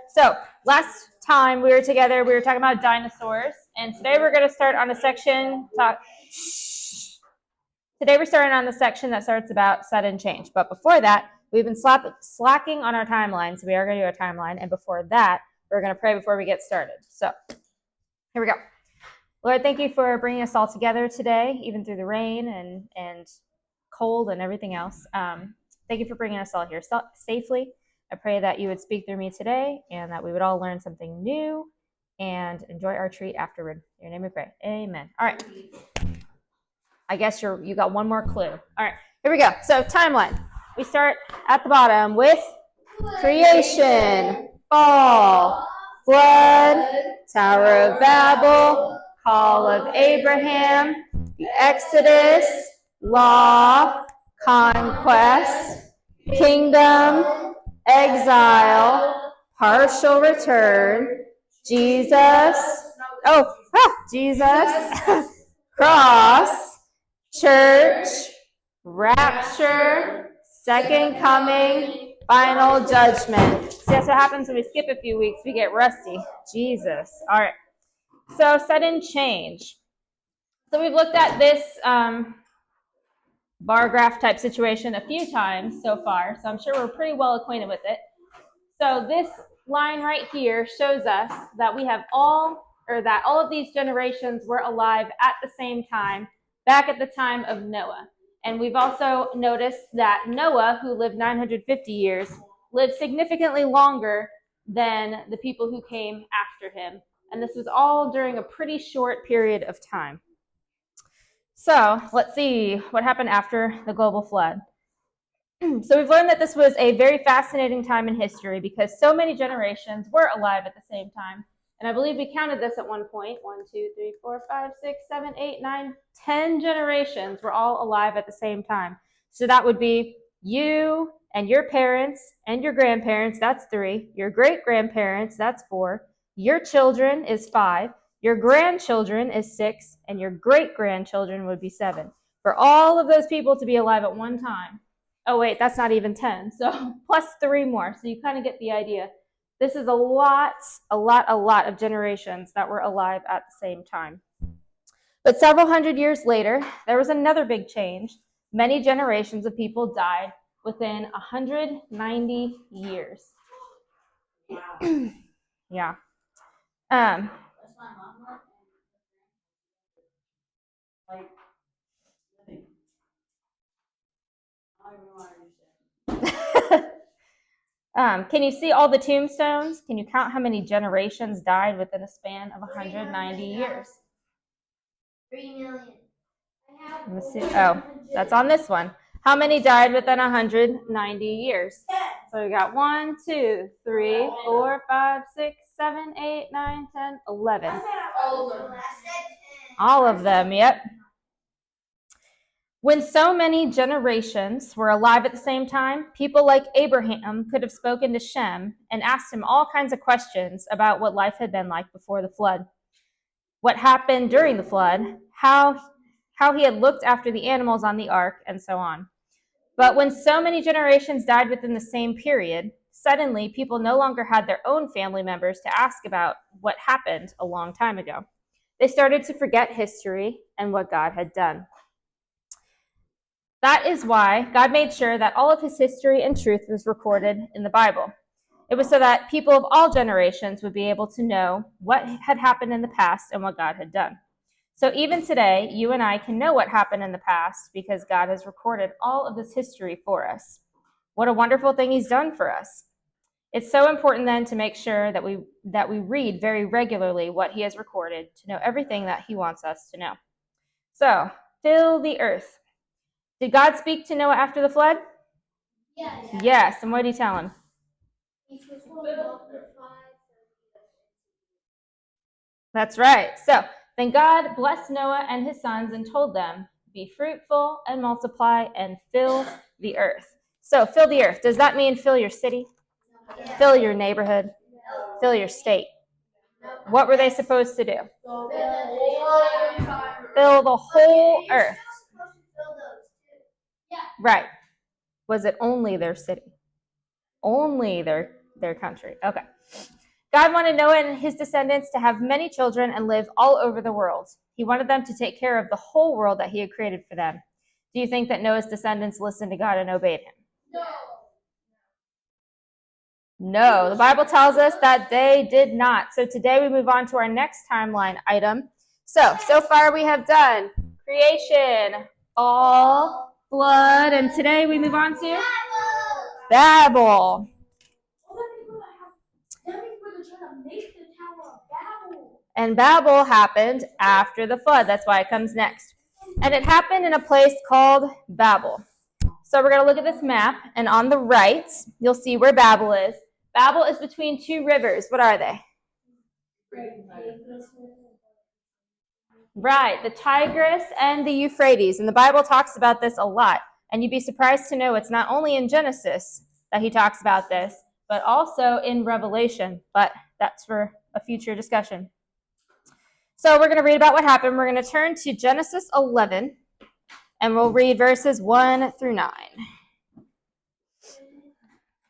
So last time we were together, we were talking about dinosaurs, and today we're going to start on a section. Today we're starting on the section that starts about sudden change. But before that, we've been slacking on our timeline, so we are going to do a timeline. And before that, we're going to pray before we get started. So here we go. Lord, thank you for bringing us all together today, even through the rain and cold and everything else. Thank you for bringing us all here safely. I pray that you would speak through me today and that we would all learn something new and enjoy our treat afterward. In your name we pray. Amen. All right. I guess you got one more clue. All right, here we go. So timeline. We start at the bottom with creation, fall, flood, Tower of Babel, call of Abraham, the Exodus, law, conquest, kingdom, exile, partial return, Jesus, cross, church, rapture, second coming, final judgment. See, that's what happens when we skip a few weeks. We get rusty. Jesus. All right. So sudden change. So we've looked at this bar graph type situation a few times so far, so I'm sure we're pretty well acquainted with it. So this line right here shows us that we have all of these generations were alive at the same time, back at the time of Noah. And we've also noticed that Noah, who lived 950 years, lived significantly longer than the people who came after him. And this was all during a pretty short period of time. So let's see what happened after the global flood. So we've learned that this was a very fascinating time in history because so many generations were alive at the same time. And I believe we counted this at one point. 1, 2, 3, 4, 5, 6, 7, 8, 9, 10 generations were all alive at the same time. So that would be you and your parents and your grandparents, that's 3. Your great-grandparents, that's 4. Your children is 5. Your grandchildren is 6. And your great-grandchildren would be 7. For all of those people to be alive at one time. Oh, wait, that's not even 10. So plus 3 more. So you kind of get the idea. This is a lot of generations that were alive at the same time. But several hundred years later, there was another big change. Many generations of people died within 190 years. Wow. Yeah. Can you see all the tombstones? Can you count how many generations died within a span of 190 years? 3 million. Let me see. Oh, that's on this one. How many died within 190 years? So we got 1, 2, 3, 4, 5, 6, 7, 8, 9, 10, 11. All of them, yep. When so many generations were alive at the same time, people like Abraham could have spoken to Shem and asked him all kinds of questions about what life had been like before the flood, what happened during the flood, how he had looked after the animals on the ark, and so on. But when so many generations died within the same period, suddenly people no longer had their own family members to ask about what happened a long time ago. They started to forget history and what God had done. That is why God made sure that all of his history and truth was recorded in the Bible. It was so that people of all generations would be able to know what had happened in the past and what God had done. So even today, you and I can know what happened in the past because God has recorded all of this history for us. What a wonderful thing he's done for us. It's so important then to make sure that we read very regularly what he has recorded to know everything that he wants us to know. So, fill the earth. Did God speak to Noah after the flood? Yes. Yes. And what did he tell him? That's right. So then God blessed Noah and his sons and told them, be fruitful and multiply and fill the earth. So fill the earth. Does that mean fill your city? Yeah. Fill your neighborhood? Fill your state? What were they supposed to do? Fill the whole earth. Right. Was it only their city? Only their their country. Okay. God wanted Noah and his descendants to have many children and live all over the world. He wanted them to take care of the whole world that he had created for them. Do you think that Noah's descendants listened to God and obeyed him? No. No, the Bible tells us that they did not. So today we move on to our next timeline item. So far we have done creation, all, flood, and today we move on to Babel. And Babel happened after the flood. That's why it comes next. And it happened in a place called Babel. So we're going to look at this map, and on the right, you'll see where Babel is. Babel is between two rivers. What are they? Right, the Tigris and the Euphrates. And the Bible talks about this a lot. And you'd be surprised to know it's not only in Genesis that he talks about this, but also in Revelation. But that's for a future discussion. So we're going to read about what happened. We're going to turn to Genesis 11, and we'll read verses 1 through 9.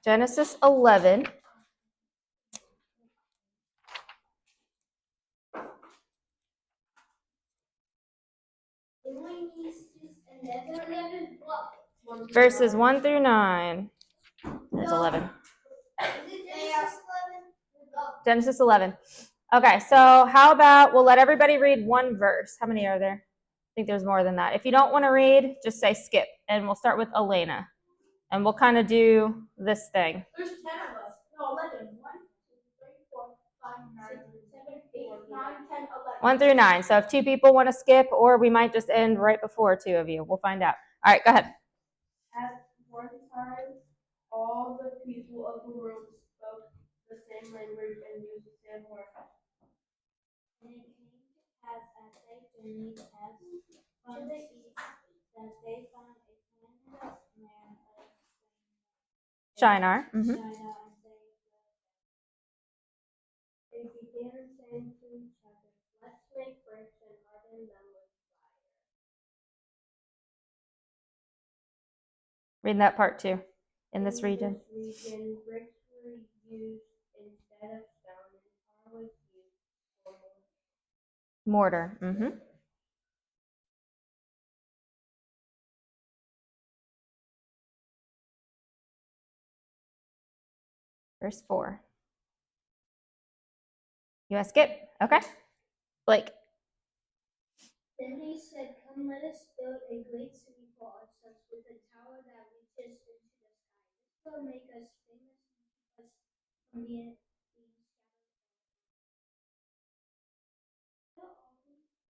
Genesis 11. Verses 1 through 9. There's 11. Genesis 11. Okay, so how about we'll let everybody read one verse. How many are there? I think there's more than that. If you don't want to read, just say skip, and we'll start with Elena. And we'll kind of do this thing. There's 10 of us. No, 11. 1, 2, 3, 4, 5, 6, 7, 8, 9, 10, 11. 1 through 9. So if two people want to skip, or we might just end right before two of you. We'll find out. All right, go ahead. At one time, all the people of the world spoke the same language and used the same words. And it came to pass as they journeyed from the east that they found a planet man of Shinar. Shinar, and they began saying to each other, "Let's make bricks and harden them with fire." Read that part too. In this region. In this region, bricks were used instead of stone, and tar was used for Mortar. Mm-hmm. Verse 4. You want to skip? Okay. Blake. Then he said, "Come, let us build a great city for ourselves with a tower that reaches into the sky. This will make us famous and keep us from being scattered."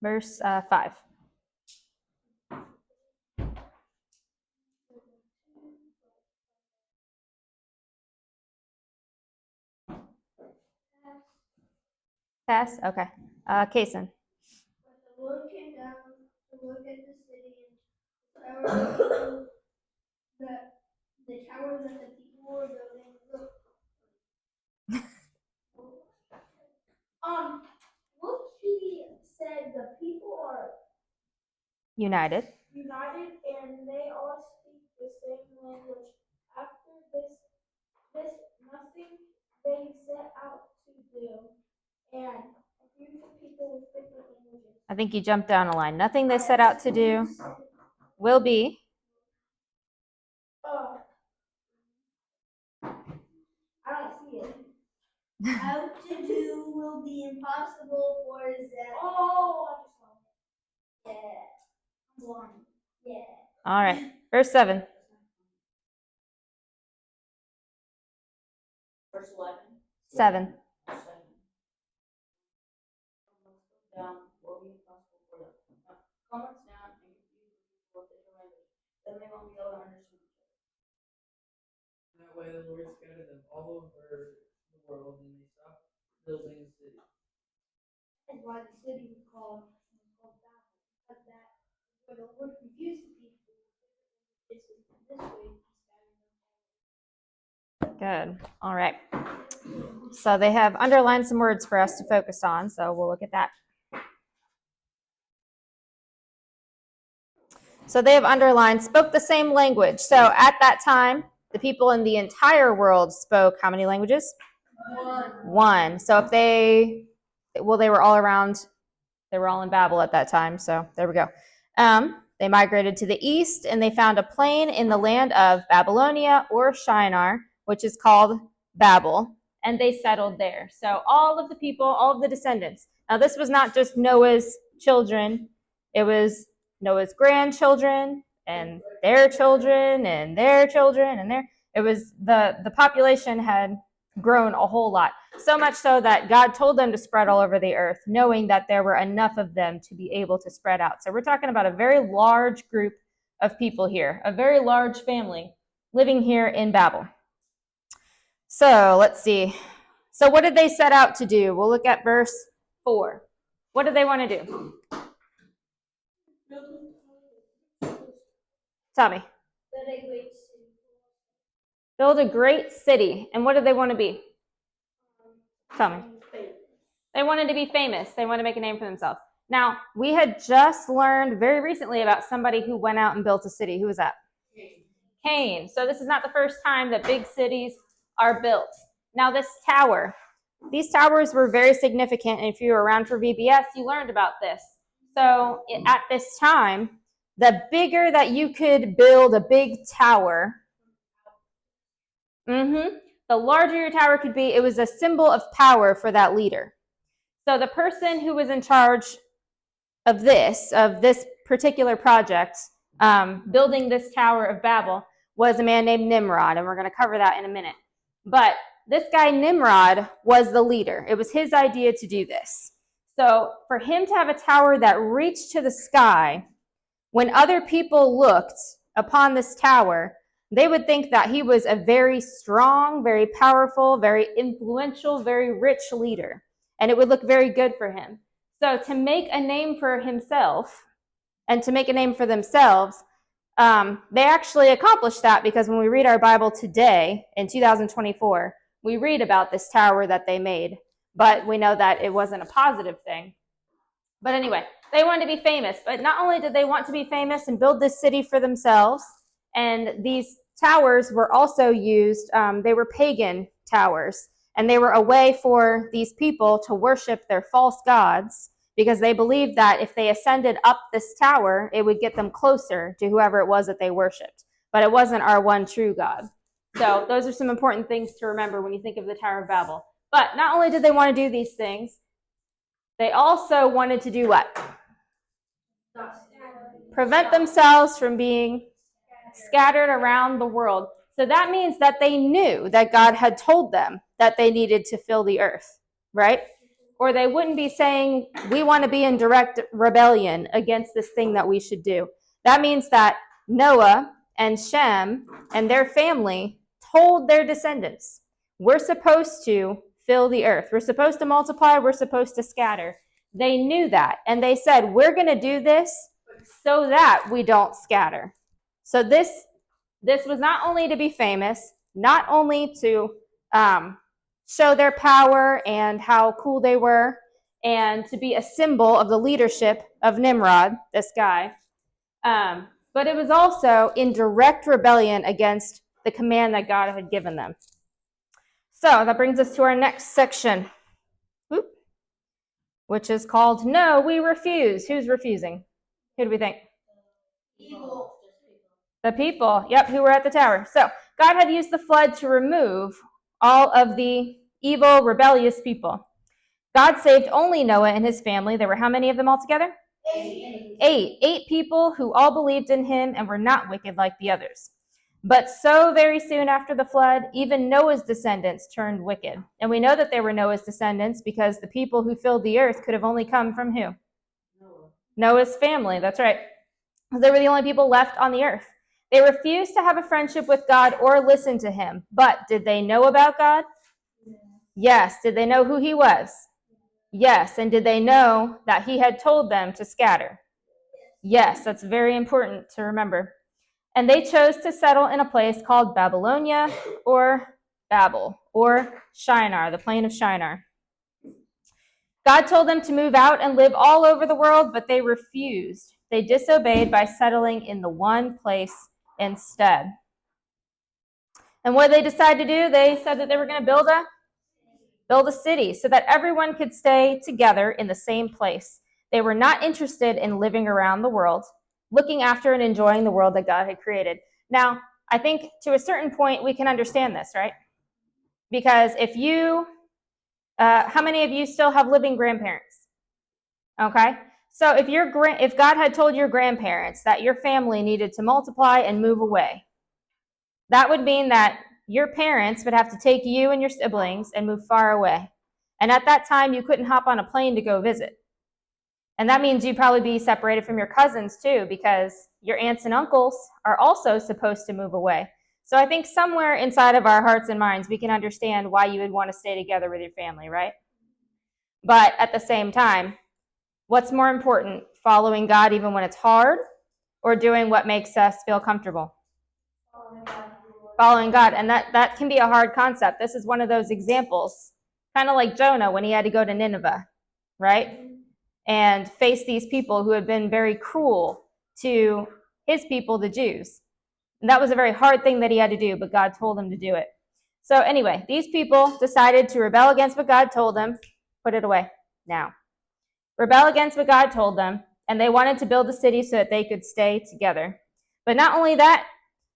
Verse 5. Pass? Okay. Kason. But the Lord came down to look at the city and the tower that the people were building. Look. Look, he said the people are United. And they all speak the same language. After this nothing they set out to do, and a group of people with different languages. I think you jumped down a line. Nothing they set out to do will be. I don't see it. Out to do will be impossible for them. Oh, I just saw it. Yeah. I'm blind. Yeah. All right. Verse 7. Verse 11. 7. Down will be impossible for them. Comments down and confuse the people with different language. Then they won't be able to understand each other. That way the Lord scattered them all over the world, and they stopped building a city. That's why the city was called Babel. Because that where the Lord confused the people with different languages, and this way he scattered them all. Good. All right. So they have underlined some words for us to focus on, so we'll look at that. So they have underlined, spoke the same language. So at that time, the people in the entire world spoke how many languages? One. So if they were all around, they were all in Babel at that time. So there we go. They migrated to the east and they found a plain in the land of Babylonia or Shinar, which is called Babel, and they settled there. So all of the people, all of the descendants. Now this was not just Noah's children. It was Noah's grandchildren and their children and their children and their. It was the population had grown a whole lot. So much so that God told them to spread all over the earth, knowing that there were enough of them to be able to spread out. So we're talking about a very large group of people here, a very large family living here in Babel. So let's see. So what did they set out to do? We'll look at verse 4. What did they want to do? Tell me. Build a great city. And what did they want to be? Tell me. They wanted to be famous. They wanted to make a name for themselves. Now, we had just learned very recently about somebody who went out and built a city. Who was that? Cain. So this is not the first time that big cities are built. Now, this tower. These towers were very significant. And if you were around for VBS, you learned about this. So at this time, the bigger that you could build a big tower, the larger your tower could be, it was a symbol of power for that leader. So the person who was in charge of this particular project, building this Tower of Babel, was a man named Nimrod, and we're going to cover that in a minute. But this guy Nimrod was the leader. It was his idea to do this. So for him to have a tower that reached to the sky, when other people looked upon this tower, they would think that he was a very strong, very powerful, very influential, very rich leader. And it would look very good for him. So to make a name for himself and to make a name for themselves, they actually accomplished that, because when we read our Bible today, in 2024, we read about this tower that they made. But we know that it wasn't a positive thing. But anyway, they wanted to be famous. But not only did they want to be famous and build this city for themselves, and these towers were also used, they were pagan towers. And they were a way for these people to worship their false gods, because they believed that if they ascended up this tower, it would get them closer to whoever it was that they worshiped. But it wasn't our one true God. So those are some important things to remember when you think of the Tower of Babel. But not only did they want to do these things, they also wanted to do what? Prevent themselves from being scattered around the world. So that means that they knew that God had told them that they needed to fill the earth, right? Or they wouldn't be saying, we want to be in direct rebellion against this thing that we should do. That means that Noah and Shem and their family told their descendants, we're supposed to fill the earth. We're supposed to multiply. We're supposed to scatter. They knew that. And they said, we're going to do this so that we don't scatter. So this was not only to be famous, not only to show their power and how cool they were, and to be a symbol of the leadership of Nimrod, this guy, but it was also in direct rebellion against the command that God had given them. So that brings us to our next section, which is called No, We Refuse. Who's refusing? Who do we think? Evil. The people, yep, who were at the tower. So God had used the flood to remove all of the evil, rebellious people. God saved only Noah and his family. There were how many of them altogether? 8. 8 people who all believed in him and were not wicked like the others. But so very soon after the flood, even Noah's descendants turned wicked. And we know that they were Noah's descendants because the people who filled the earth could have only come from who? Noah's family, that's right. Because they were the only people left on the earth. They refused to have a friendship with God or listen to him. But did they know about God? Yes. Did they know who he was? Yes. And did they know that he had told them to scatter? Yes. That's very important to remember. And they chose to settle in a place called Babylonia or Babel or Shinar, the plain of Shinar. God told them to move out and live all over the world, but they refused. They disobeyed by settling in the one place instead. And what did they decide to do? They said that they were going to build a city so that everyone could stay together in the same place. They were not interested in living around the world, looking after and enjoying the world that God had created. Now, I think to a certain point we can understand this, right? Because if you, how many of you still have living grandparents? Okay, so if God had told your grandparents that your family needed to multiply and move away, that would mean that your parents would have to take you and your siblings and move far away. And at that time, you couldn't hop on a plane to go visit. And that means you'd probably be separated from your cousins too, because your aunts and uncles are also supposed to move away. So I think somewhere inside of our hearts and minds, we can understand why you would want to stay together with your family, right? But at the same time, what's more important, following God even when it's hard, or doing what makes us feel comfortable? Following God. And that can be a hard concept. This is one of those examples, kind of like Jonah when he had to go to Nineveh, right? And face these people who had been very cruel to his people, the Jews. And that was a very hard thing that he had to do, but God told him to do it. So anyway, these people decided to rebel against what God told them. Put it away now. Rebel against what God told them, and they wanted to build a city so that they could stay together. But not only that,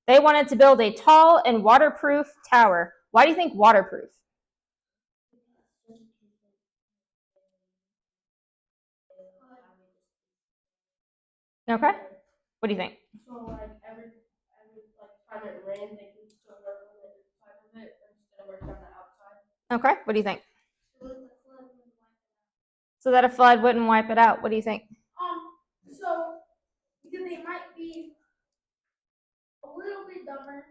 they wanted to build a tall and waterproof tower. Why do you think waterproof? Okay. What do you think? So like every time it rains, they can still work on the inside of it instead of working on the outside. Okay. What do you think? So that a flood wouldn't wipe it out. What do you think? So because they might be a little bit dumber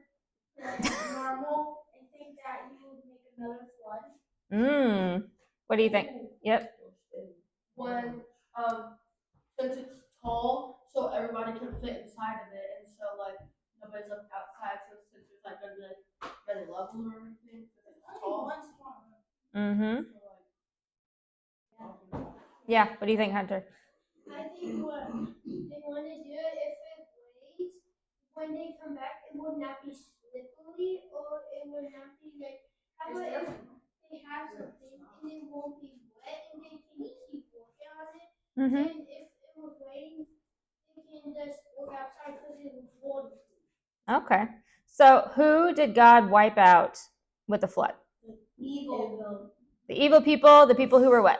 than normal and think that you would make another flood. What do you think? Yep. When since it's tall, so everybody can fit inside of it, and so like nobody's up outside, so since it's like gonna be like very level or anything, because it's tall. Yeah. What do you think, Hunter? I think what they want to do, if it rains, when they come back, it will not be slippery, or it will not be like, how about if they have something and it won't be wet and they can keep working on it, and if it will rain, they can just work outside because it was waterproof. Okay. So who did God wipe out with the flood? Evil. The evil people, the people who were what?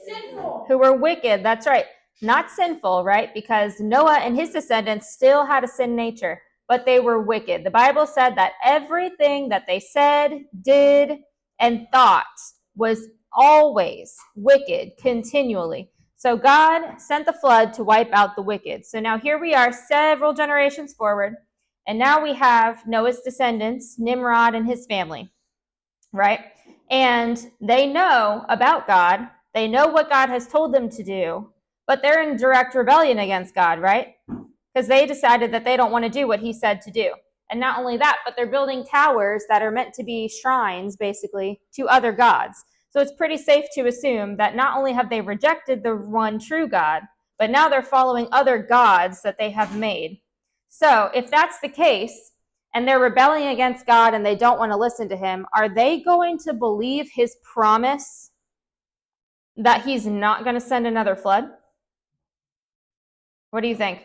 Sinful. Who were wicked. That's right. Not sinful, right? Because Noah and his descendants still had a sin nature, but they were wicked. The Bible said that everything that they said, did, and thought was always wicked, continually. So God sent the flood to wipe out the wicked. So now here we are several generations forward, and now we have Noah's descendants, Nimrod and his family, right? And they know about God. They know what God has told them to do, but they're in direct rebellion against God, right? Because they decided that they don't want to do what he said to do. And not only that, but they're building towers that are meant to be shrines, basically, to other gods. So it's pretty safe to assume that not only have they rejected the one true God, but now they're following other gods that they have made. So if that's the case, and they're rebelling against God and they don't want to listen to him, are they going to believe his promise that he's not going to send another flood? What do you think?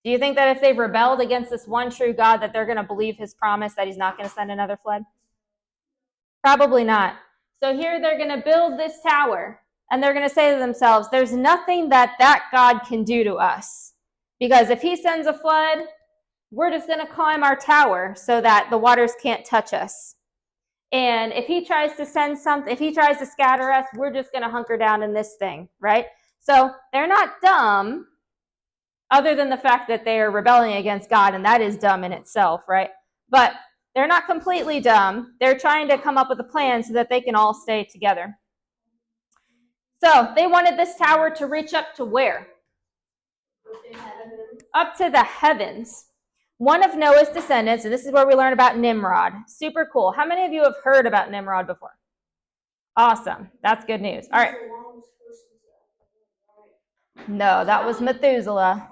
Do you think that if they've rebelled against this one true God, that they're going to believe his promise that he's not going to send another flood? Probably not. So here they're going to build this tower, and they're going to say to themselves, there's nothing that God can do to us. Because if he sends a flood, we're just going to climb our tower so that the waters can't touch us. And if he tries to send something, if he tries to scatter us, we're just going to hunker down in this thing, right? So they're not dumb, other than the fact that they are rebelling against God, and that is dumb in itself, right? But they're not completely dumb. They're trying to come up with a plan so that they can all stay together. So they wanted this tower to reach up to where? Up to the heavens. One of Noah's descendants, and this is where we learn about Nimrod. Super cool. How many of you have heard about Nimrod before? Awesome. That's good news. All right. No, that was Methuselah.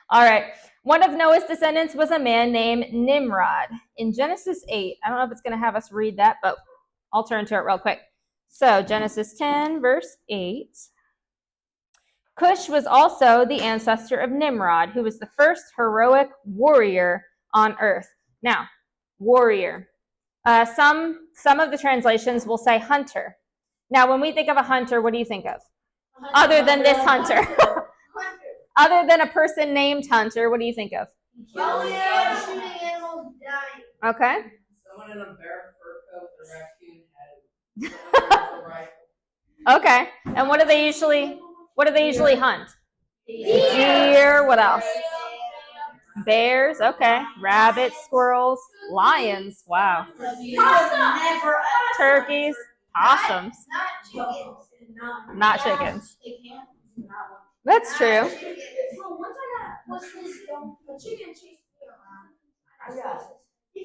All right. One of Noah's descendants was a man named Nimrod. In Genesis 8, I don't know if it's going to have us read that, but I'll turn to it real quick. So Genesis 10, verse 8. Cush was also the ancestor of Nimrod, who was the first heroic warrior on earth. Now, warrior. Some of the translations will say hunter. Now, when we think of a hunter, what do you think of? Other than this hunter. Other than a person named Hunter, what do you think of? Killing and shooting animals dying. Okay. Someone in a bear fur coat with a raccoon head. Someone with a rifle. Okay. And what do they usually hunt? Deer. What else? Bears. Okay. Rabbits, squirrels, lions. Wow. Turkeys, possums. Not chickens. That's true.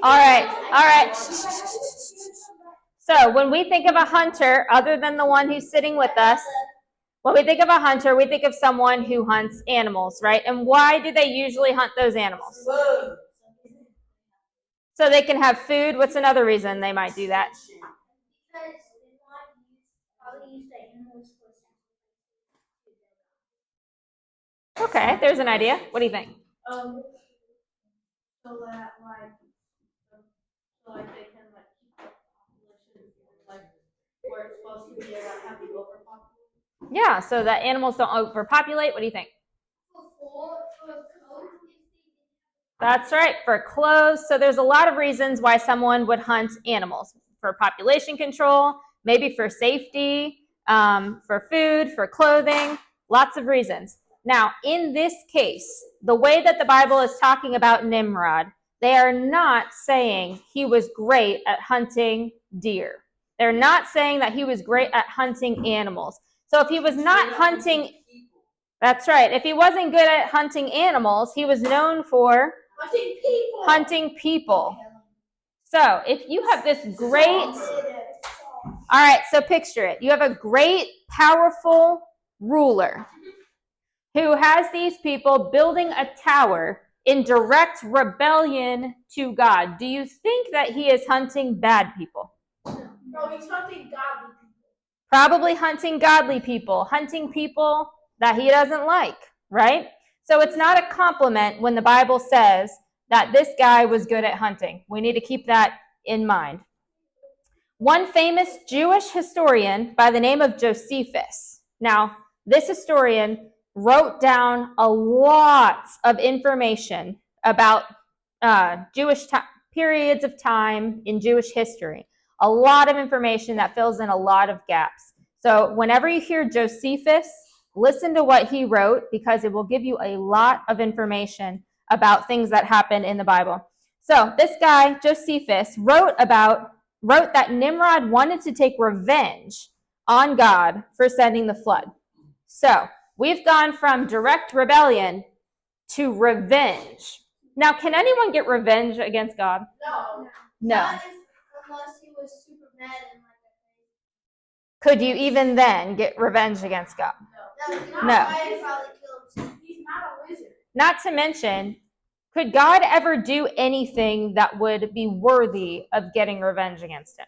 All right. So when we think of a hunter, other than the one who's sitting with us, when we think of a hunter, we think of someone who hunts animals, right? And why do they usually hunt those animals? So they can have food. What's another reason they might do that? Okay, there's an idea. What do you think? So that they can keep the population where it's supposed to be, not have the overpopulation. Yeah, so that animals don't overpopulate. What do you think? That's right, for clothes. So there's a lot of reasons why someone would hunt animals. For population control, maybe for safety, for food, for clothing, lots of reasons. Now, in this case, the way that the Bible is talking about Nimrod, they are not saying he was great at hunting deer. They're not saying that he was great at hunting animals. So if he was not hunting, that's right. If he wasn't good at hunting animals, he was known for hunting people. So if you have this great, all right, so picture it. You have a great, powerful ruler who has these people building a tower in direct rebellion to God. Do you think that he is hunting bad people? No, he's hunting godly people. Probably hunting godly people, hunting people that he doesn't like, right? So it's not a compliment when the Bible says that this guy was good at hunting. We need to keep that in mind. One famous Jewish historian by the name of Josephus. Now, this historian wrote down a lot of information about Jewish periods of time in Jewish history. A lot of information that fills in a lot of gaps. So whenever you hear Josephus, listen to what he wrote because it will give you a lot of information about things that happen in the Bible. So this guy, Josephus, wrote that Nimrod wanted to take revenge on God for sending the flood. So we've gone from direct rebellion to revenge. Now, can anyone get revenge against God? No. Unless he was super mad and Could you even then get revenge against God? No. He's not a wizard. Not to mention, could God ever do anything that would be worthy of getting revenge against him?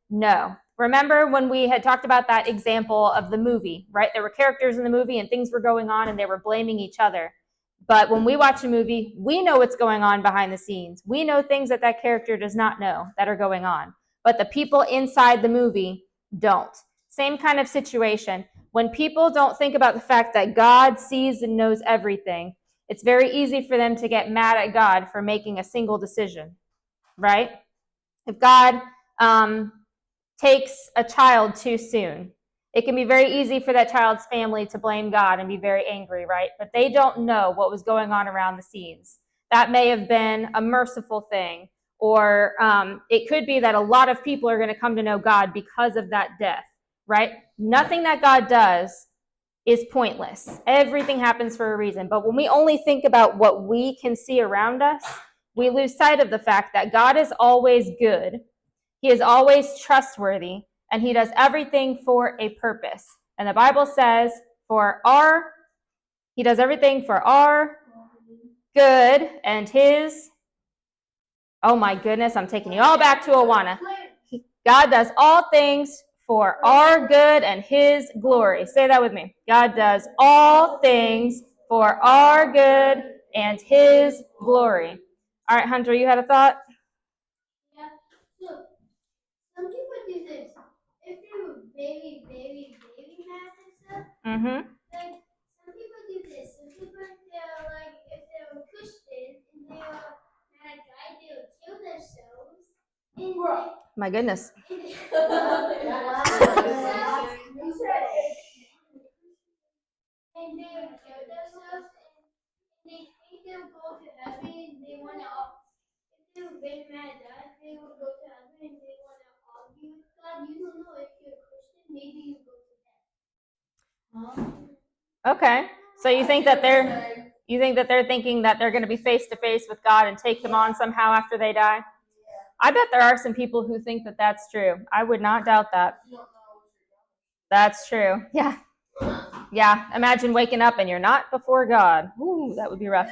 No. Remember when we had talked about that example of the movie, right? There were characters in the movie and things were going on and they were blaming each other. But when we watch a movie, we know what's going on behind the scenes. We know things that that character does not know that are going on. But the people inside the movie don't. Same kind of situation. When people don't think about the fact that God sees and knows everything, it's very easy for them to get mad at God for making a single decision, right? If God takes a child too soon, it can be very easy for that child's family to blame God and be very angry, right? But they don't know what was going on around the scenes. That may have been a merciful thing, or it could be that a lot of people are going to come to know God because of that death, right? Nothing that God does is pointless. Everything happens for a reason. But when we only think about what we can see around us, we lose sight of the fact that God is always good. He is always trustworthy, and he does everything for a purpose. And the Bible says he does everything for our good and his, oh my goodness, I'm taking you all back to Awana. God does all things for our good and his glory. Say that with me. God does all things for our good and his glory. All right, Hunter, you had a thought? Yeah. So some people do this. If they were very, very, very mad and stuff, like some people do this. Some people they're like if they're a Christian and they're mad at God, they'll kill themselves. And My goodness. and they and they kill themselves and they think they'll go to heaven. They wanna if they were very mad at God, they will go to heaven and they wanna argue with God. You don't know if you're a Christian, maybe you go to heaven. Okay. So you think that they're thinking that they're going to be face to face with God and take him on somehow after they die? I bet there are some people who think that that's true. I would not doubt that. That's true. Yeah. Yeah. Imagine waking up and you're not before God. Ooh, that would be rough.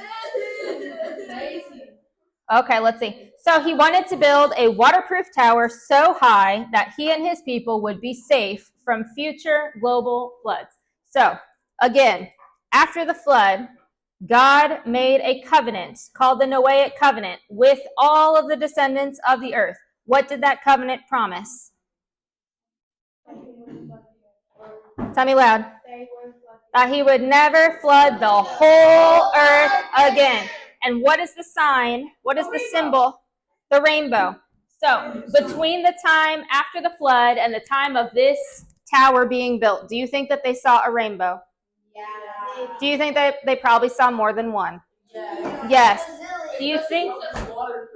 Okay, let's see. So he wanted to build a waterproof tower so high that he and his people would be safe from future global floods. So, again, after the flood, God made a covenant called the Noahic covenant with all of the descendants of the earth. What did that covenant promise? Tell me loud. That he would never flood the whole earth again. And what is the sign? What is the symbol? The rainbow. So between the time after the flood and the time of this tower being built, do you think that they saw a rainbow? Yeah. Do you think that they probably saw more than one? Yes. Do you think? Waterproof.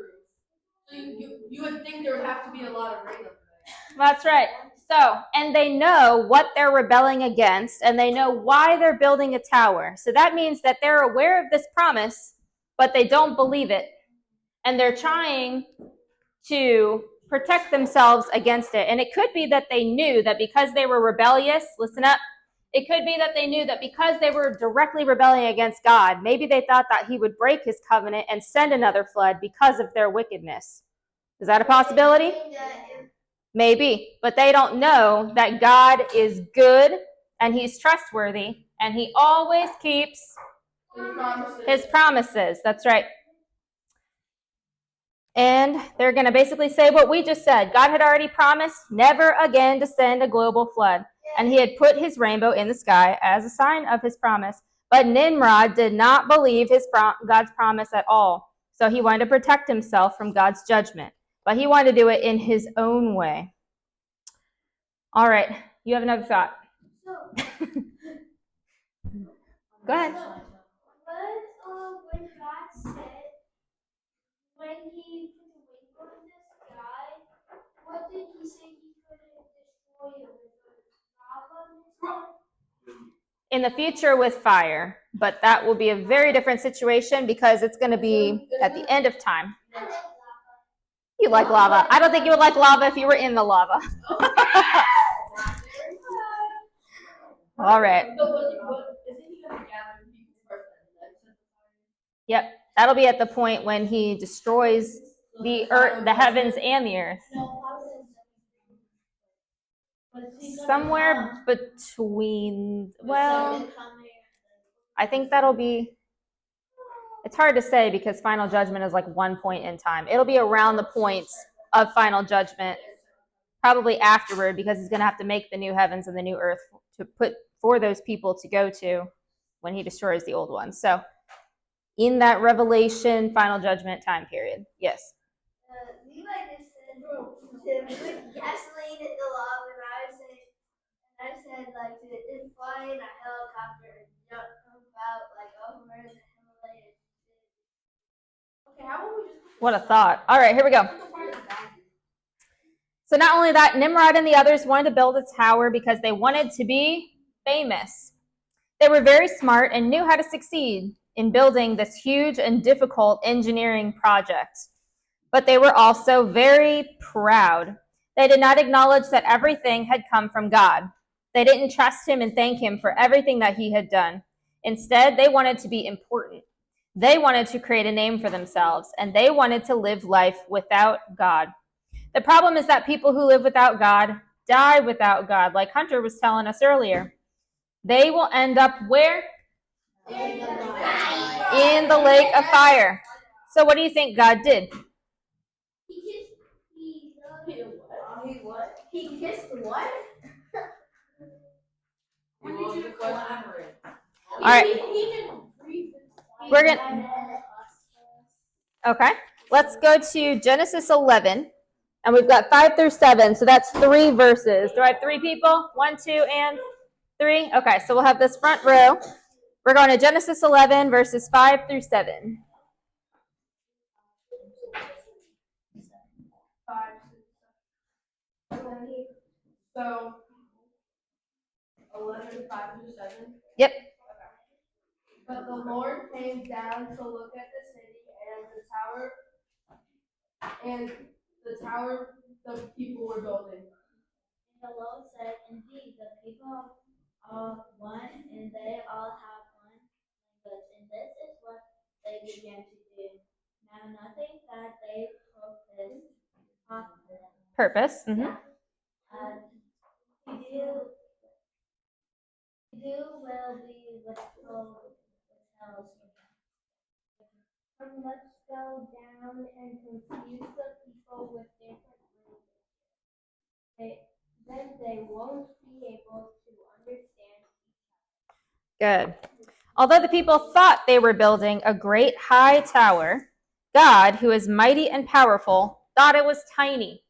So you would think there would have to be a lot of rain up there. That's right. So, and they know what they're rebelling against, and they know why they're building a tower. So that means that they're aware of this promise, but they don't believe it. And they're trying to protect themselves against it. And it could be that they knew that because they were rebellious, listen up, it could be that they knew that because they were directly rebelling against God, maybe they thought that he would break his covenant and send another flood because of their wickedness. Is that a possibility? Maybe, but they don't know that God is good and he's trustworthy and he always keeps his promises. That's right. And they're going to basically say what we just said. God had already promised never again to send a global flood. And he had put his rainbow in the sky as a sign of his promise. But Nimrod did not believe God's promise at all. So he wanted to protect himself from God's judgment. But he wanted to do it in his own way. All right. You have another thought. Go ahead. When God said, when he put the rainbow in the sky, what did he say he couldn't destroy it with lava? In the future with fire, but that will be a very different situation because it's going to be at the end of time. You like lava. I don't think you would like lava if you were in the lava. All right. Yep. That'll be at the point when he destroys the earth, the heavens and the earth. Somewhere between, well, I think that'll be, it's hard to say because final judgment is like one point in time. It'll be around the points of final judgment, probably afterward, because he's going to have to make the new heavens and the new earth to put for those people to go to when he destroys the old ones. So in that Revelation final judgment time period. Yes. Levi just said to put gasoline in the lava, and I said like to fly in a helicopter and jump out like over the Himalayas. Okay, how about we just? What a thought. All right, here we go. So not only that, Nimrod and the others wanted to build a tower because they wanted to be famous. They were very smart and knew how to succeed in building this huge and difficult engineering project. But they were also very proud. They did not acknowledge that everything had come from God. They didn't trust him and thank him for everything that he had done. Instead, they wanted to be important. They wanted to create a name for themselves, and they wanted to live life without God. The problem is that people who live without God die without God, like Hunter was telling us earlier. They will end up where? In the lake of fire. So what do you think God did? He kissed what? What did you elaborate? All right. We're going Okay. Let's go to Genesis 11. And we've got 5 through 7. So that's 3 verses. Do I have 3 people? 1, 2, and 3? Okay. So we'll have this front row. We're going to Genesis 11, verses 5 through 7. 5, 6, 7. So 11, 5 through 7. Yep. But the Lord came down to look at the city and the tower the people were building. And the Lord said, indeed, the people are one, and they all have one language, and this is what they began to do. Now nothing that they Purpose. Mm-hmm. to do will be withheld. Let's go down and confuse the people with different languages. Then they won't be able to understand. Good. Although the people thought they were building a great high tower, God, who is mighty and powerful, thought it was tiny.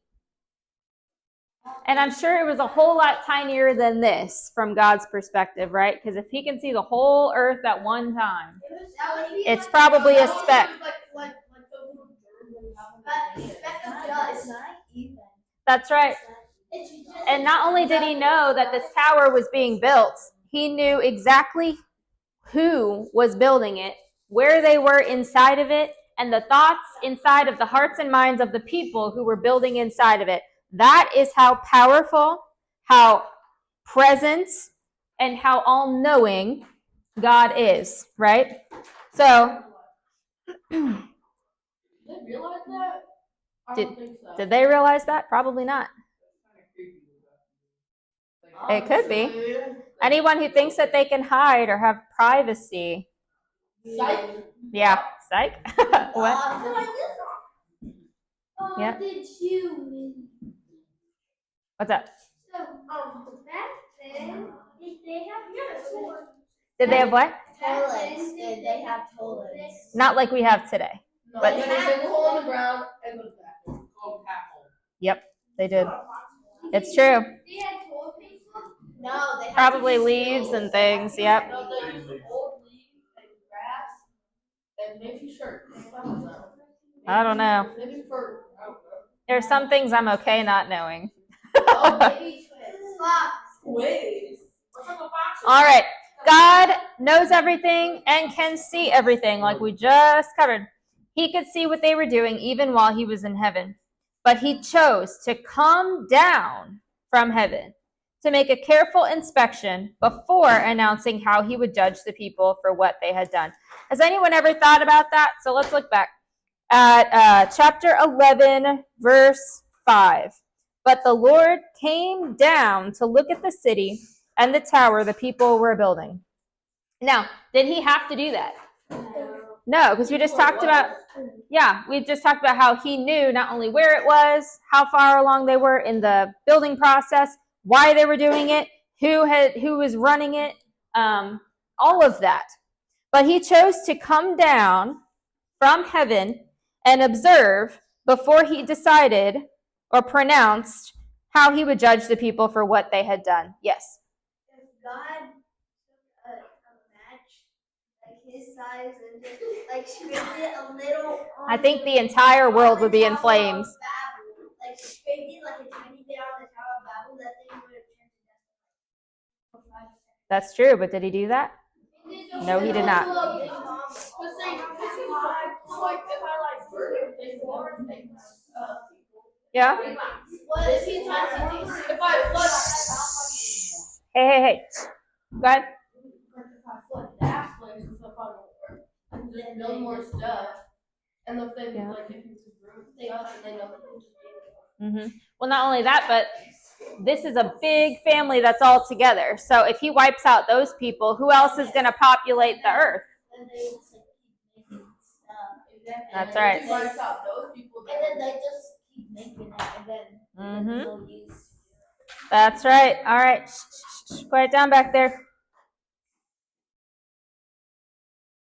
And I'm sure it was a whole lot tinier than this from God's perspective, right? Because if he can see the whole earth at one time, it's probably a speck. That's right. And not only did he know that this tower was being built, he knew exactly who was building it, where they were inside of it, and the thoughts inside of the hearts and minds of the people who were building inside of it. That is how powerful, how present, and how all-knowing God is, right? So, Did they realize that? I don't think so. Did they realize that? Probably not. It could be. Anyone who thinks that they can hide or have privacy. Psych. Yeah, psych. What? Yeah. Did you? What's up? So, back then, did they have toilets? Did they have what? Toilets. Did they have toilets? Not like we have today. No, But- they dig a hole in the ground and go to the bathroom. Called tackle. Yep, they did. It's true. They had toilet paper? No, they had Probably leaves and things. Yep. No, they used old leaves and grass and maybe shirt. I don't know. Maybe fur. I don't know. There's some things I'm okay not knowing. Oh, maybe squids. All right. God knows everything and can see everything, like we just covered. He could see what they were doing even while he was in heaven. But he chose to come down from heaven to make a careful inspection before announcing how he would judge the people for what they had done. Has anyone ever thought about that? So let's look back at chapter 11, verse 5. But the Lord came down to look at the city and the tower the people were building. Now, did he have to do that? No, because we just talked about, we just talked about how he knew not only where it was, how far along they were in the building process, why they were doing it, who was running it, all of that. But he chose to come down from heaven and observe before he decided or pronounced how he would judge the people for what they had done. Yes. If God took a match, like his size, and just like scraped it a little. I think the entire world would be in flames. Babel, like scraped it like a tiny bit on the Tower of Babel, that thing would have turned to dust. That's true, but did he do that? No, he did not. Yeah? What if he tries to if I flood Hey. Go ahead. if I flood that place and stuff on the just build more stuff. And if they Yeah. like if you just ruin stuff, and they know people just Well, not only that, but this is a big family that's all together. So if he wipes out those people, who else is going to populate the earth? And they just like keep making stuff. That's right. If you wipe out those people, And then they just keep making it, and then there's no use. That's right. All right. Shh. Quiet down back there.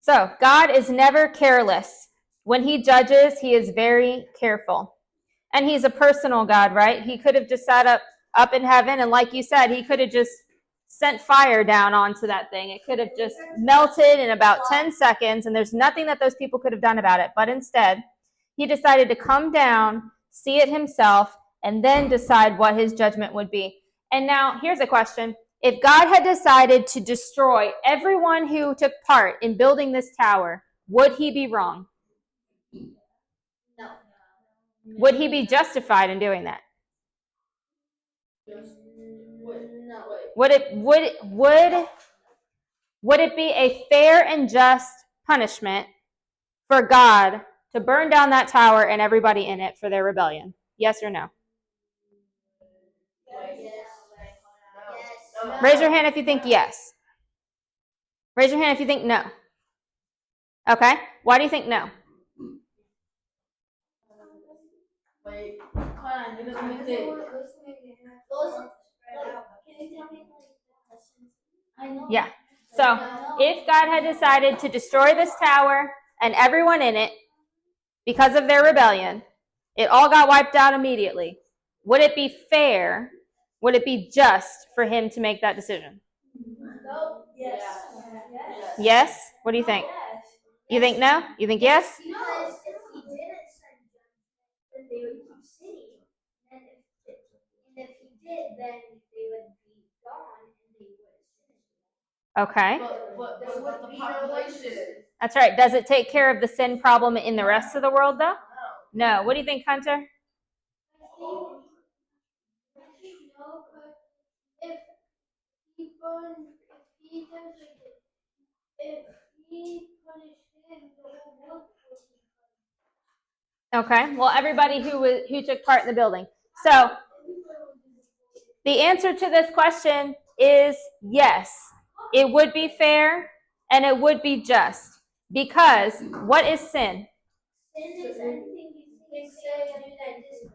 So God is never careless. When he judges, he is very careful. And he's a personal God, right? He could have just sat up in heaven, and like you said, he could have just sent fire down onto that thing. It could have just melted in about 10 seconds, and there's nothing that those people could have done about it. But instead, he decided to come down, see it himself, and then decide what his judgment would be. And now, here's a question. If God had decided to destroy everyone who took part in building this tower, would he be wrong? No. Would he be justified in doing that? No. Would it be a fair and just punishment for God to burn down that tower and everybody in it for their rebellion? Yes or no? Yes. Raise your hand if you think yes. Raise your hand if you think no. Okay. Why do you think no? wait. Hold on, let me think. Can you tell me the questions? I know. Yeah. So if God had decided to destroy this tower and everyone in it because of their rebellion, it all got wiped out immediately. Would it be fair? Would it be just for him to make that decision? No. Yes. Yes? What do you think? Yes. You think no? You think yes? Because if he didn't send judgment, then they would keep sinning. And if he did, then they would be gone and they wouldn't sin. Okay. But the population. That's right. Does it take care of the sin problem in the rest of the world, though? No. What do you think, Hunter? I think no, but if he does it, if he punished him, the whole world would be punished. Okay. Well, everybody who took part in the building. So the answer to this question is yes. It would be fair and it would be just. Because what is sin? Sin is anything you say that displeases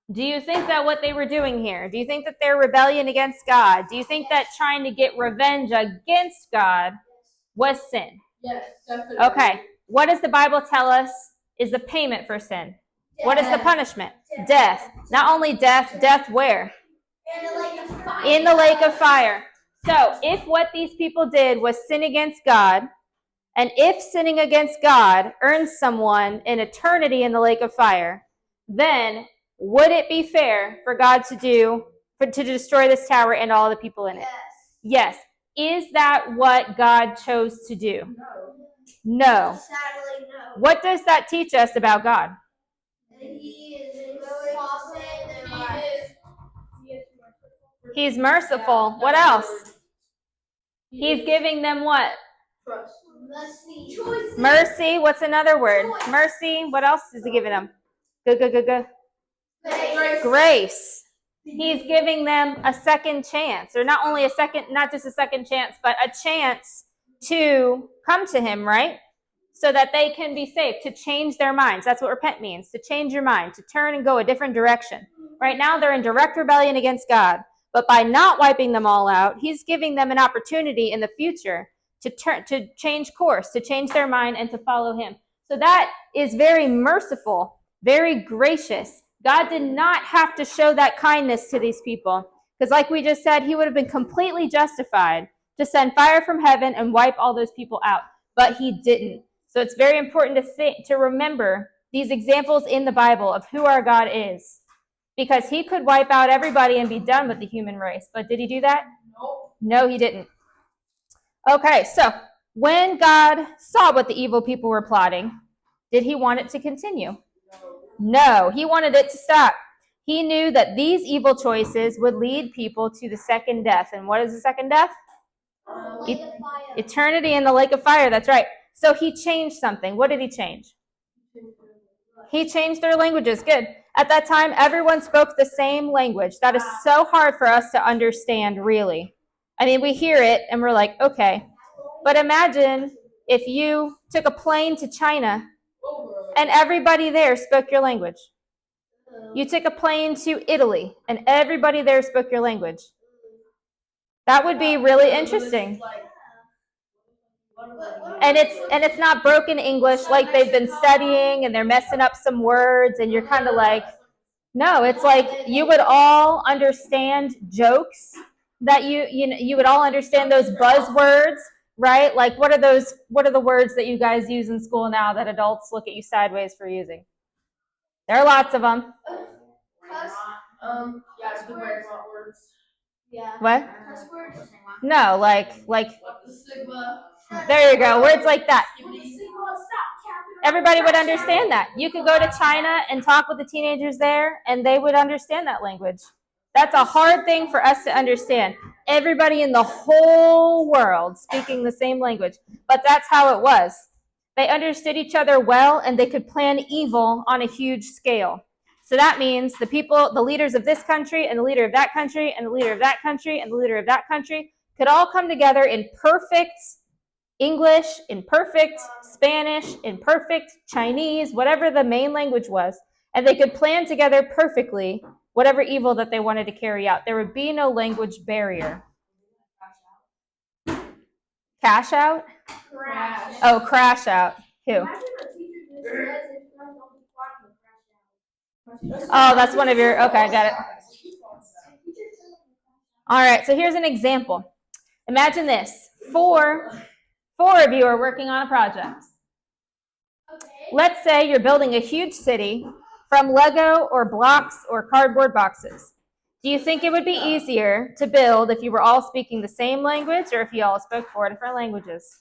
God. Do you think that what they were doing here, do you think that their rebellion against God, do you think that trying to get revenge against God was sin? Yes, definitely. Okay. What does the Bible tell us is the payment for sin? What is the punishment? Death. Not only death, death where? In the lake of fire. In the lake of fire. So if what these people did was sin against God, and if sinning against God earns someone an eternity in the lake of fire, then would it be fair for God to destroy this tower and all the people in it? Yes. Is that what God chose to do? No. Sadly, no. What does that teach us about God? He is really sovereign and right. He's merciful. What else? He's giving them what? Trust. Mercy. Mercy. What's another word? Mercy. What else is he giving them? Good. Grace. He's giving them a second chance, or not just a second chance, but a chance to come to him, right? So that they can be saved, to change their minds. That's what repent means, to change your mind, to turn and go a different direction. Right now, they're in direct rebellion against God, but by not wiping them all out, he's giving them an opportunity in the future to change course, to change their mind, and to follow him. So that is very merciful, very gracious. God did not have to show that kindness to these people, because like we just said, he would have been completely justified to send fire from heaven and wipe all those people out, but he didn't. So it's very important to remember these examples in the Bible of who our God is, because he could wipe out everybody and be done with the human race, but did he do that? No, he didn't. Okay, so when God saw what the evil people were plotting, did he want it to continue? No, he wanted it to stop. He knew that these evil choices would lead people to the second death. And what is the second death? Lake of fire. Eternity in the lake of fire. That's right. So he changed something. What did he change? He changed their languages. Good. At that time, everyone spoke the same language. That is so hard for us to understand, really. I mean, we hear it and we're like, okay. But imagine if you took a plane to China and everybody there spoke your language. You took a plane to Italy and everybody there spoke your language. That would be really interesting. And it's not broken English like they've been studying and they're messing up some words and you're kind of like, no, it's like you would all understand jokes that you would all understand those buzzwords, right? Like what are the words that you guys use in school now that adults look at you sideways for using? There are lots of them. Yeah, the red words. Yeah. What? Cuss words. No, like The Sigma. there you go, words like that. Everybody would understand that. You could go to China and talk with the teenagers there, and they would understand that language. That's a hard thing for us to understand. Everybody in the whole world speaking the same language. But that's how it was. They understood each other well, and they could plan evil on a huge scale. So that means the people, the leaders of this country, and the leader of that country, and the leader of that country, and the leader of that country could all come together in perfect English, in perfect Spanish, in perfect Chinese, whatever the main language was, and they could plan together perfectly whatever evil that they wanted to carry out. There would be no language barrier. Cash out? Crash. Oh, crash out. Who? Imagine the teacher just says if you guys don't be quiet, you'll crash out. Oh, that's one of your, okay, got it. All right, so here's an example. Imagine this. Four of you are working on a project. Okay. Let's say you're building a huge city from Lego or blocks or cardboard boxes. Do you think it would be easier to build if you were all speaking the same language or if you all spoke 4 different languages?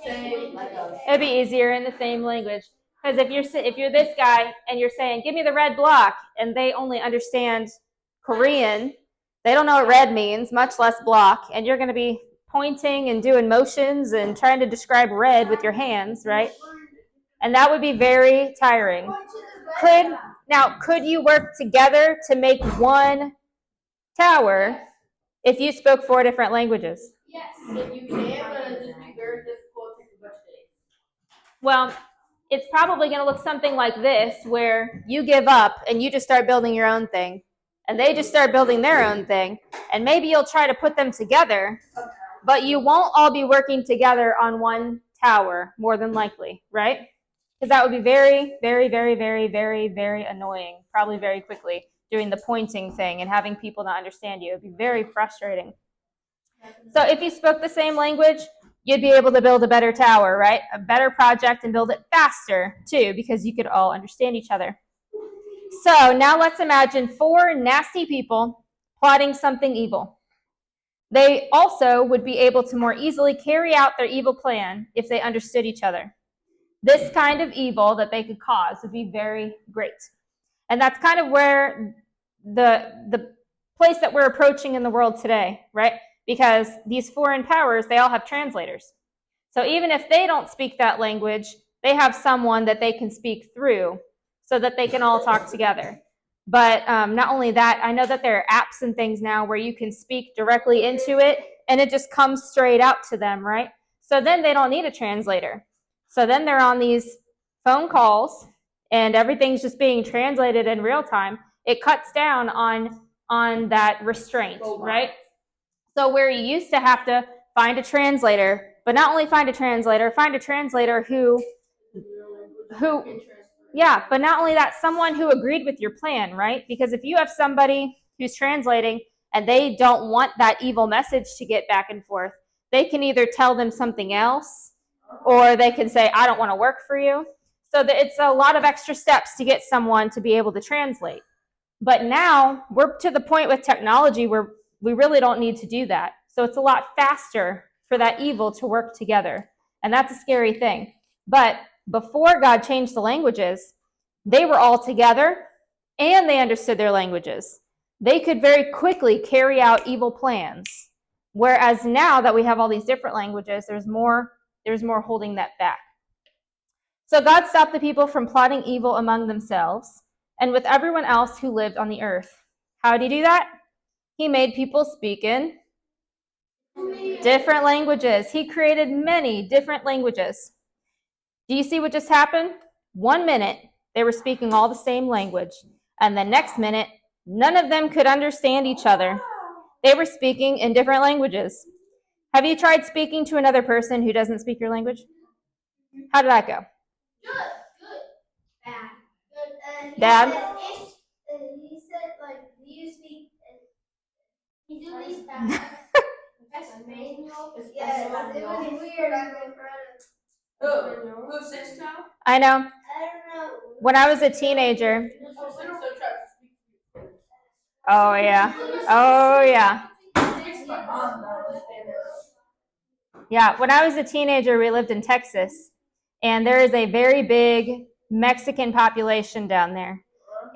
It'd be easier in the same language. Because if you're this guy and you're saying, give me the red block, and they only understand Korean, they don't know what red means, much less block, and you're going to be pointing and doing motions and trying to describe red with your hands, right? And that would be very tiring. Could you work together to make one tower if you spoke 4 different languages? Yes. You can, but it'd just be very difficult to take a bunch of days. Well, it's probably going to look something like this, where you give up and you just start building your own thing, and they just start building their own thing, and maybe you'll try to put them together, but you won't all be working together on one tower, more than likely, right? Because that would be very, very, very, very, very, very annoying, probably very quickly, doing the pointing thing and having people not understand you. It would be very frustrating. So if you spoke the same language, you'd be able to build a better tower, right? A better project and build it faster, too, because you could all understand each other. So now let's imagine 4 nasty people plotting something evil. They also would be able to more easily carry out their evil plan if they understood each other. This kind of evil that they could cause would be very great. And that's kind of where the place that we're approaching in the world today, right? Because these foreign powers, they all have translators. So even if they don't speak that language, they have someone that they can speak through so that they can all talk together. But not only that, I know that there are apps and things now where you can speak directly into it and it just comes straight out to them, right? So then they don't need a translator. So then they're on these phone calls and everything's just being translated in real time. It cuts down on that restraint, right? So where you used to have to find a translator, but not only find a translator who yeah, but not only that, someone who agreed with your plan, right? Because if you have somebody who's translating and they don't want that evil message to get back and forth, they can either tell them something else or they can say, I don't want to work for you. So it's a lot of extra steps to get someone to be able to translate. But now we're to the point with technology where we really don't need to do that. So it's a lot faster for that evil to work together. And that's a scary thing. But before God changed the languages, they were all together and they understood their languages. They could very quickly carry out evil plans. Whereas now that we have all these different languages, there's more There's more holding that back. So God stopped the people from plotting evil among themselves and with everyone else who lived on the earth. How did he do that? He made people speak in different languages. He created many different languages. Do you see what just happened? 1 minute, they were speaking all the same language. And the next minute, none of them could understand each other. They were speaking in different languages. Have you tried speaking to another person who doesn't speak your language? How did that go? Good. Bad. Good. Bad? He said, like, do you speak? He did these Espanol. Yes, it was weird. Who's this now? I know. I don't know. When I was a teenager. Oh, yeah. Oh, yeah. Yeah, when I was a teenager, we lived in Texas, and there is a very big Mexican population down there.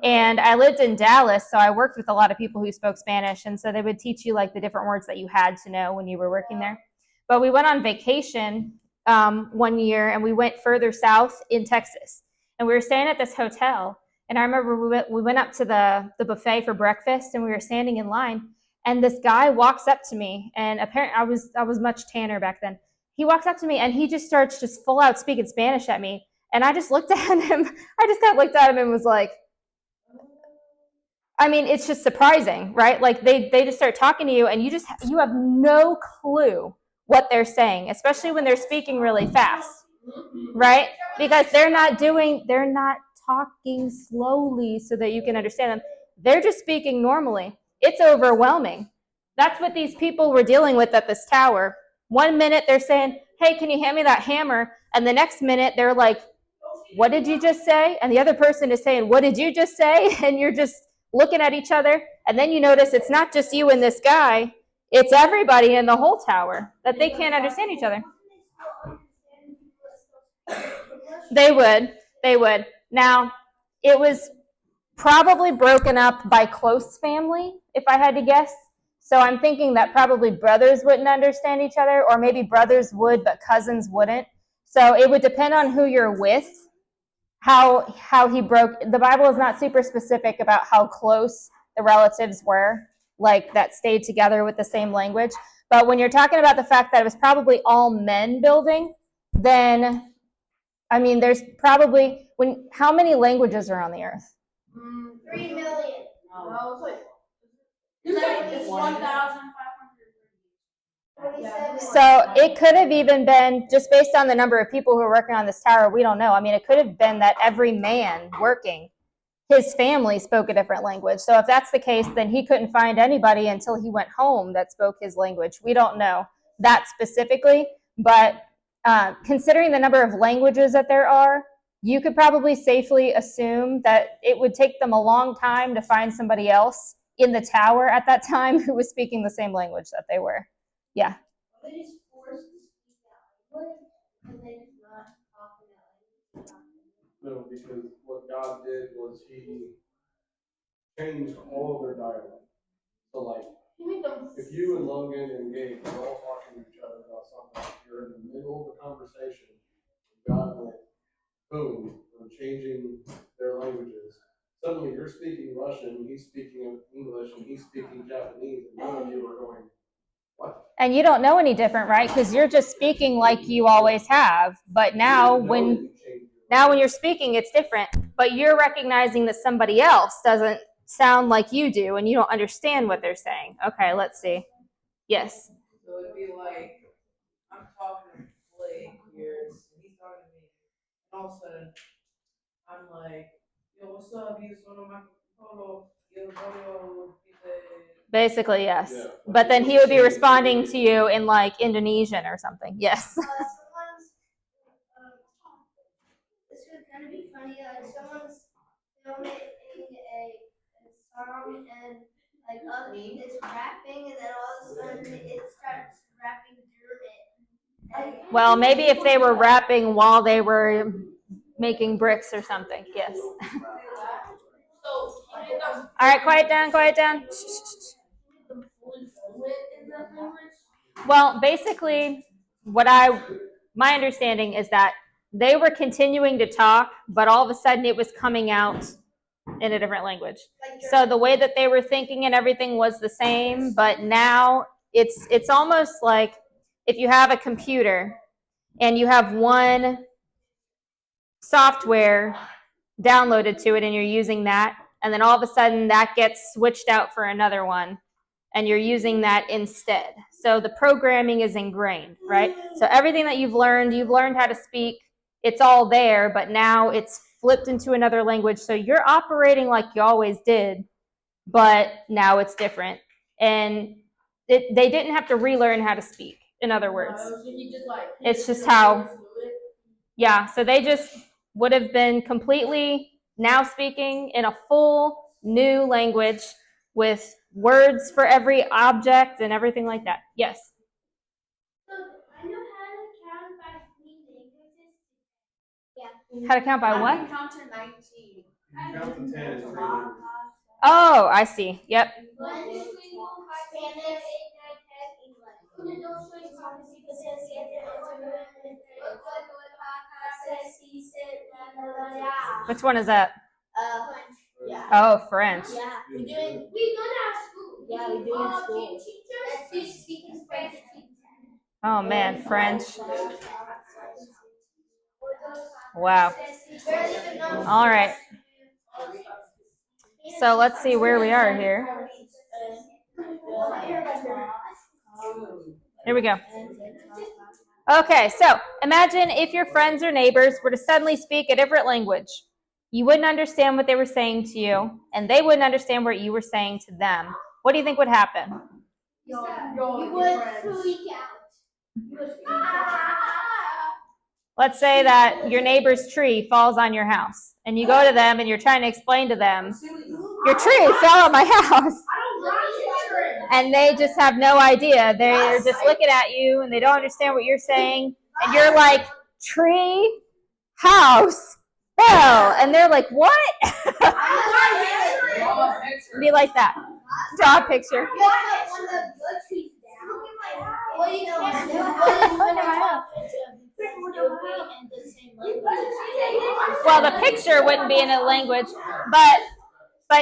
And I lived in Dallas, so I worked with a lot of people who spoke Spanish, and so they would teach you like the different words that you had to know when you were working there. But we went on vacation 1 year, and we went further south in Texas, and we were staying at this hotel. And I remember we went up to the buffet for breakfast, and we were standing in line. And this guy walks up to me, and apparently I was much tanner back then. He walks up to me, and he just starts just full out speaking Spanish at me. And I just looked at him. I just kind of looked at him and was like, I mean, it's just surprising, right? Like they just start talking to you, and you have no clue what they're saying, especially when they're speaking really fast, right? Because they're not talking slowly so that you can understand them. They're just speaking normally. It's overwhelming. That's what these people were dealing with at this tower. 1 minute they're saying, hey, can you hand me that hammer? And the next minute they're like, what did you just say? And the other person is saying, what did you just say? And you're just looking at each other. And then you notice it's not just you and this guy. It's everybody in the whole tower that they can't understand each other. They would. Now, it was probably broken up by close family, if I had to guess. So I'm thinking that probably brothers wouldn't understand each other, or maybe brothers would, but cousins wouldn't. So it would depend on who you're with, how he broke. The Bible is not super specific about how close the relatives were, like that stayed together with the same language. But when you're talking about the fact that it was probably all men building, then, I mean, there's probably, how many languages are on the earth? 3 million. No, It's 1,500. So it could have even been, just based on the number of people who are working on this tower, we don't know. I mean, it could have been that every man working, his family spoke a different language. So if that's the case, then he couldn't find anybody until he went home that spoke his language. We don't know that specifically, but considering the number of languages that there are, you could probably safely assume that it would take them a long time to find somebody else in the tower at that time who was speaking the same language that they were. Yeah. They just forced to speak that language, and they just not talking that language. No, because what God did was He changed all of their dialect. So, like, if you and Logan and Gabe are all talking to each other about something, you're in the middle of a conversation, God went, boom, I'm changing their languages. Suddenly you're speaking Russian, he's speaking English, and he's speaking Japanese, and none of you are going, what? And you don't know any different, right? Because you're just speaking like you always have. But now when you're speaking, it's different. But you're recognizing that somebody else doesn't sound like you do, and you don't understand what they're saying. Okay, let's see. Yes. so it'd be like, I'm talking to Blake here, and he's talking to me, and all of a sudden, I'm like, yo, what's up? You just want to make a photo, yo, photo, Basically, yes. Yeah. But then he would be responding to you in like Indonesian or something. Yes. Someone's, this would kind of be funny, like someone's filming a song and like other is rapping, and then all of a sudden it starts rapping German. Well, maybe if they were rapping while they were making bricks or something. Yes. All right, quiet down, quiet down. Well, basically, what I my understanding is that they were continuing to talk, but all of a sudden it was coming out in a different language. So the way that they were thinking and everything was the same, but now it's almost like if you have a computer and you have one software downloaded to it and you're using that, and then all of a sudden that gets switched out for another one and you're using that instead. So the programming is ingrained, right? So everything that you've learned how to speak, it's all there, but now it's flipped into another language. So you're operating like you always did, but now it's different. And they didn't have to relearn how to speak, in other words. It's just how, yeah, so they just would have been completely now speaking in a full new language with words for every object and everything like that. Yes? So I know how to count by 3 languages. Yeah. How to count by what? I can count to 19. Count to 10 is 3 languages. Oh, I see. Yep. 1, 2, 3, 4, 5, 6, 7, 8, 9, 10, English. Which one is that? Yeah. Oh, French. Yeah. We do it at school. Yeah, we do it in school. Teachers speaking French. Oh man, French. Wow. All right. So let's see where we are here. Here we go. Okay, so imagine if your friends or neighbors were to suddenly speak a different language. You wouldn't understand what they were saying to you, and they wouldn't understand what you were saying to them. What do you think would happen? You would freak out. Let's say that your neighbor's tree falls on your house, and you go to them and you're trying to explain to them, your tree fell on my house. And they just have no idea. They're just looking at you and they don't understand what you're saying. And you're like, tree, house, fell. And they're like, what? Be like that. Draw a picture. Well, the picture wouldn't be in a language, but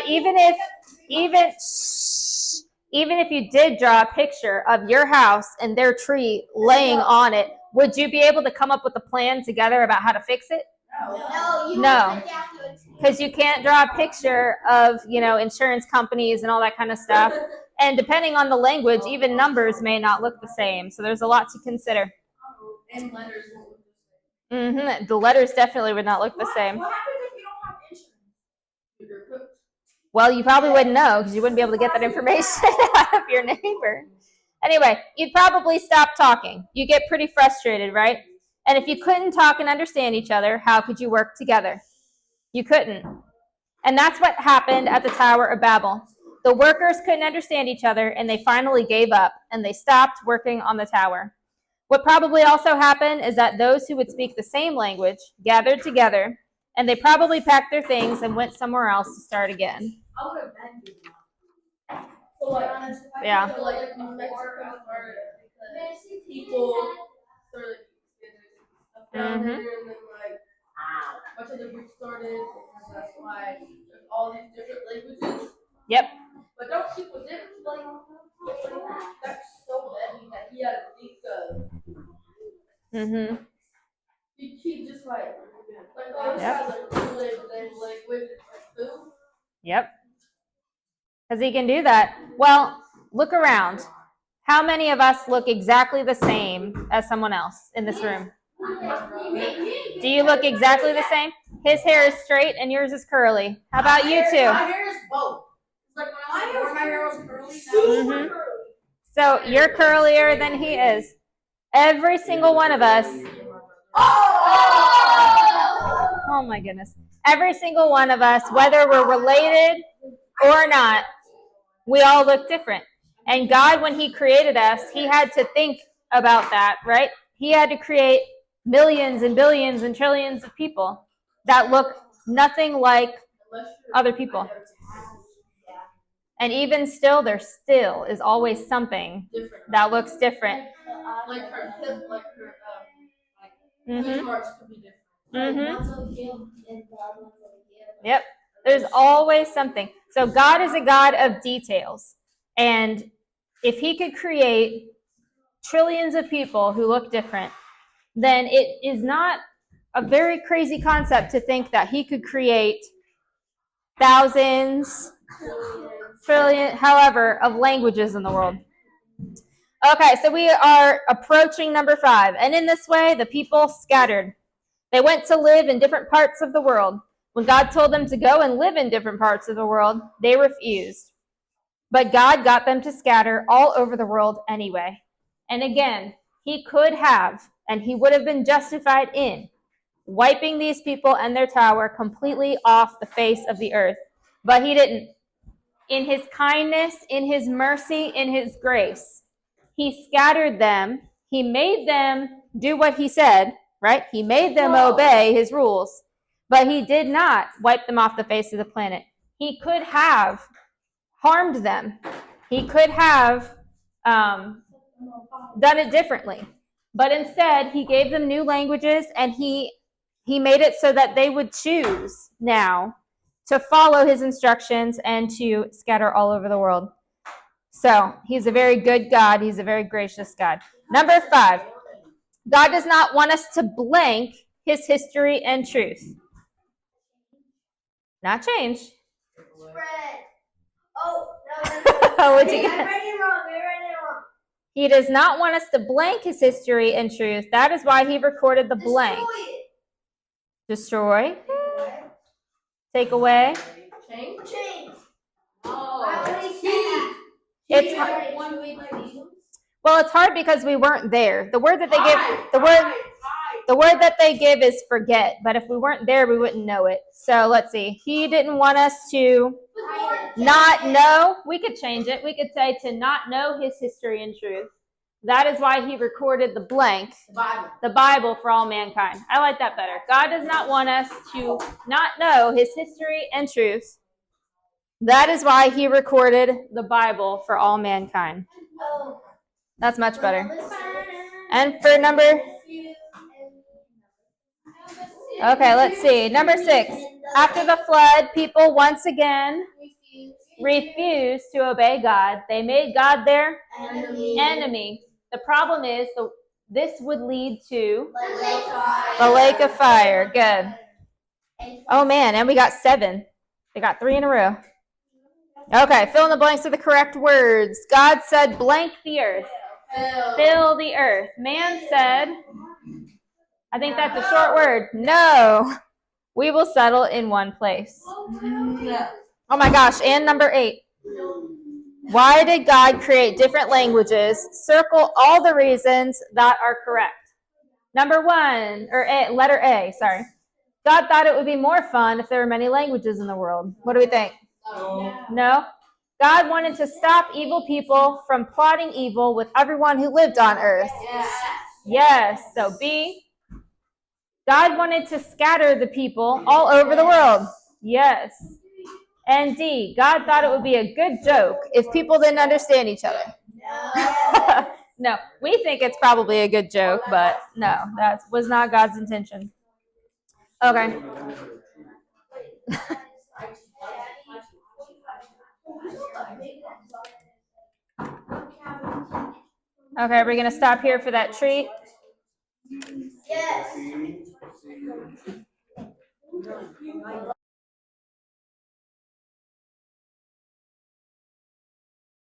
even if you did draw a picture of your house and their tree laying on it, would you be able to come up with a plan together about how to fix it? No. Because you can't draw a picture of, insurance companies and all that kind of stuff. And depending on the language, even numbers may not look the same. So there's a lot to consider. And letters won't look the same. The letters definitely would not look the same. What happens if you don't have insurance? You're cooked. Well, you probably wouldn't know because you wouldn't be able to get that information out of your neighbor. Anyway, you'd probably stop talking. You get pretty frustrated, right? And if you couldn't talk and understand each other, how could you work together? You couldn't. And that's what happened at the Tower of Babel. The workers couldn't understand each other, and they finally gave up, and they stopped working on the tower. What probably also happened is that those who would speak the same language gathered together, and they probably packed their things and went somewhere else to start again. I would have been doing that. So like, Yeah. So like Mexico started because people started stuff down there, and then like a bunch of the groups started, and that's why there's all these different languages. Yep. But those people didn't like that's so heavy that he had to think of. He just like oh, this Yep. guy's like really language like food. Yep. Because he can do that. Well, look around. How many of us look exactly the same as someone else in this room? Do you look exactly the same? His hair is straight and yours is curly. How about you two? My hair is both. It's like when I was born, my hair was curly. Super curly. So you're curlier than he is. Every single one of us. Oh my goodness. Every single one of us, whether we're related or not, we all look different. And God, when he created us, he had to think about that, right? He had to create millions and billions and trillions of people that look nothing like other people. And even still, there still is always something that looks different. Like her hip, like her Mm-hmm. marks could be different. Mm-hmm. One's over here and the other one's over here. Yep. There's always something. So God is a God of details. And if he could create trillions of people who look different, then it is not a very crazy concept to think that he could create thousands, trillion, however, of languages in the world. Okay, so we are approaching number 5. And in this way, the people scattered. They went to live in different parts of the world. When God told them to go and live in different parts of the world, they refused. But God got them to scatter all over the world anyway. And again, he could have, and he would have been justified in, wiping these people and their tower completely off the face of the earth. But he didn't. In his kindness, in his mercy, in his grace, he scattered them. He made them do what he said, right? He made them obey his rules. But he did not wipe them off the face of the planet. He could have harmed them. He could have done it differently. But instead, he gave them new languages, and he made it so that they would choose now to follow his instructions and to scatter all over the world. So he's a very good God. He's a very gracious God. Number 5, God does not want us to blank his history and truth. Not change. Spread. Oh, no. What'd you get? I read it wrong. He does not want us to blank his history and truth. That is why he recorded the blank. Destroy. Take away. Change. It's well, it's hard because we weren't there. The word that they give is forget, but if we weren't there, we wouldn't know it. So let's see. He didn't want us to not know. We could change it. We could say to not know his history and truth. That is why he recorded the blank, the Bible for all mankind. I like that better. God does not want us to not know his history and truth. That is why he recorded the Bible for all mankind. That's much better. And for number... Okay, let's see. Number 6. After the flood, people once again refused to obey God. They made God their enemy. The problem is this would lead to the lake of fire. Good. Oh, man, and we got 7. We got 3 in a row. Okay, fill in the blanks with the correct words. God said, blank the earth. Fill the earth. Man said, I think that's a short word. No, we will settle in one place. Oh my gosh, and number 8. Why did God create different languages? Circle all the reasons that are correct. Number 1, or A, letter A, sorry. God thought it would be more fun if there were many languages in the world. What do we think? No? God wanted to stop evil people from plotting evil with everyone who lived on earth. Yes. So B, God wanted to scatter the people all over the world. Yes. And D, God thought it would be a good joke if people didn't understand each other. No, we think it's probably a good joke, but no, that was not God's intention. Okay. Okay, we're going to stop here for that treat. Yes.